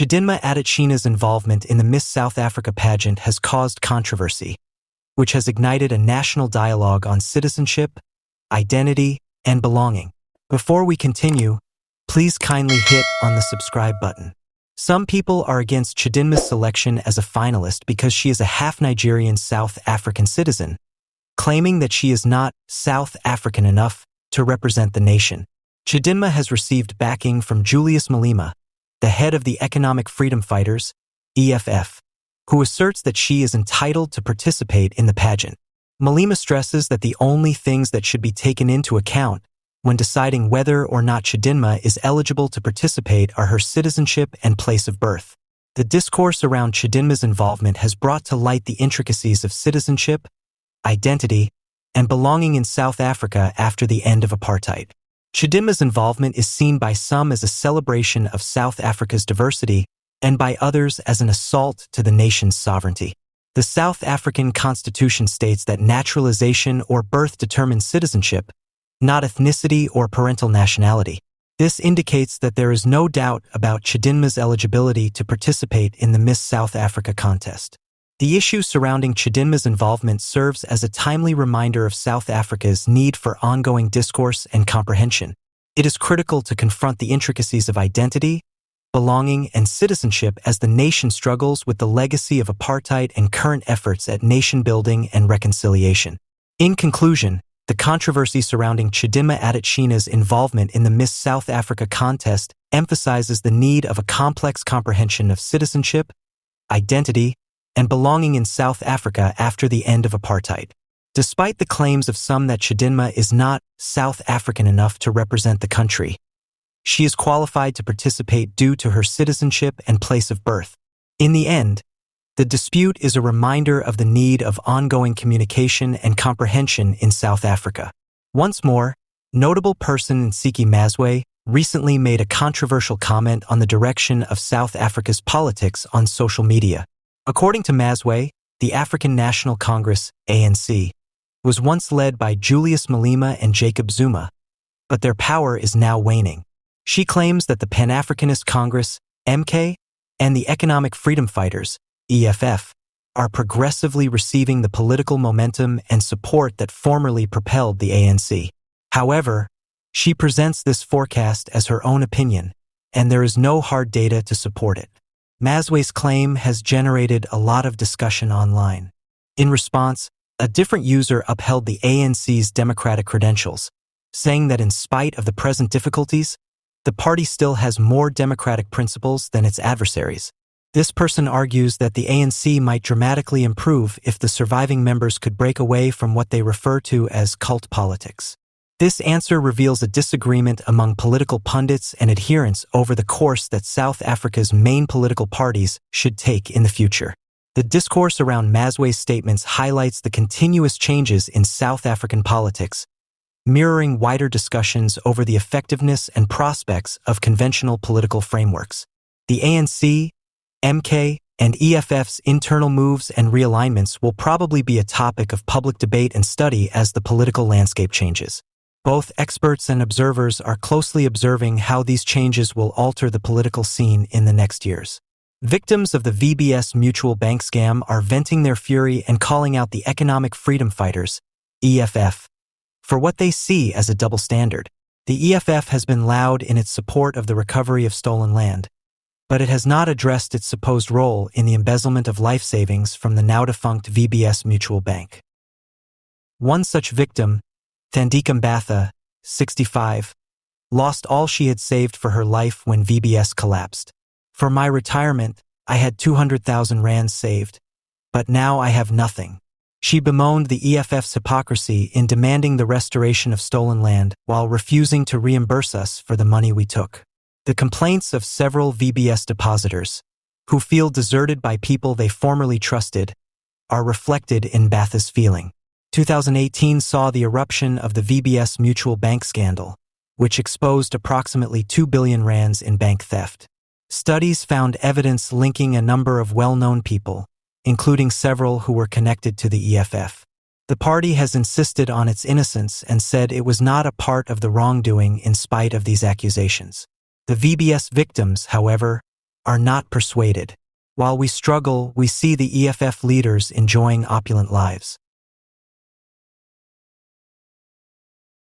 Chidinma Adetshina's involvement in the Miss South Africa pageant has caused controversy, which has ignited a national dialogue on citizenship, identity, and belonging. Before we continue, please kindly hit on the subscribe button. Some people are against Chidinma's selection as a finalist because she is a half-Nigerian South African citizen, claiming that she is not South African enough to represent the nation. Chidinma has received backing from Julius Malema, the head of the Economic Freedom Fighters, EFF, who asserts that she is entitled to participate in the pageant. Malema stresses that the only things that should be taken into account when deciding whether or not Chidinma is eligible to participate are her citizenship and place of birth. The discourse around Chidinma's involvement has brought to light the intricacies of citizenship, identity, and belonging in South Africa after the end of apartheid. Chidinma's involvement is seen by some as a celebration of South Africa's diversity and by others as an assault to the nation's sovereignty. The South African Constitution states that naturalization or birth determines citizenship, not ethnicity or parental nationality. This indicates that there is no doubt about Chidinma's eligibility to participate in the Miss South Africa contest. The issue surrounding Chidinma's involvement serves as a timely reminder of South Africa's need for ongoing discourse and comprehension. It is critical to confront the intricacies of identity, belonging, and citizenship as the nation struggles with the legacy of apartheid and current efforts at nation-building and reconciliation. In conclusion, the controversy surrounding Chidinma Adetshina's involvement in the Miss South Africa contest emphasizes the need of a complex comprehension of citizenship, identity, and belonging in South Africa after the end of apartheid. Despite the claims of some that Chidinma is not South African enough to represent the country, she is qualified to participate due to her citizenship and place of birth. In the end, the dispute is a reminder of the need of ongoing communication and comprehension in South Africa. Once more, notable person Nsiki Mazwai recently made a controversial comment on the direction of South Africa's politics on social media. According to Mazwai, the African National Congress, ANC, was once led by Julius Malema and Jacobzuma, but their power is now waning. She claims that the Pan-Africanist Congress, MK, and the Economic Freedom Fighters, EFF, are progressively receiving the political momentum and support that formerly propelled the ANC. However, she presents this forecast as her own opinion, and there is no hard data to support it. Mazwai's claim has generated a lot of discussion online. In response, a different user upheld the ANC's democratic credentials, saying that in spite of the present difficulties, the party still has more democratic principles than its adversaries. This person argues that the ANC might dramatically improve if the surviving members could break away from what they refer to as cult politics. This answer reveals a disagreement among political pundits and adherents over the course that South Africa's main political parties should take in the future. The discourse around Mazwai's statements highlights the continuous changes in South African politics, mirroring wider discussions over the effectiveness and prospects of conventional political frameworks. The ANC, MK, and EFF's internal moves and realignments will probably be a topic of public debate and study as the political landscape changes. Both experts and observers are closely observing how these changes will alter the political scene in the next years. Victims of the VBS Mutual Bank scam are venting their fury and calling out the Economic Freedom Fighters, EFF, for what they see as a double standard. The EFF has been loud in its support of the recovery of stolen land, but it has not addressed its supposed role in the embezzlement of life savings from the now-defunct VBS Mutual Bank. One such victim, Thandika Mbatha, 65, lost all she had saved for her life when VBS collapsed. For my retirement, I had 200,000 rands saved, but now I have nothing. She bemoaned the EFF's hypocrisy in demanding the restoration of stolen land while refusing to reimburse us for the money we took. The complaints of several VBS depositors, who feel deserted by people they formerly trusted, are reflected in Mbatha's feeling. 2018 saw the eruption of the VBS Mutual Bank scandal, which exposed approximately 2 billion rands in bank theft. Studies found evidence linking a number of well-known people, including several who were connected to the EFF. The party has insisted on its innocence and said it was not a part of the wrongdoing in spite of these accusations. The VBS victims, however, are not persuaded. While we struggle, we see the EFF leaders enjoying opulent lives.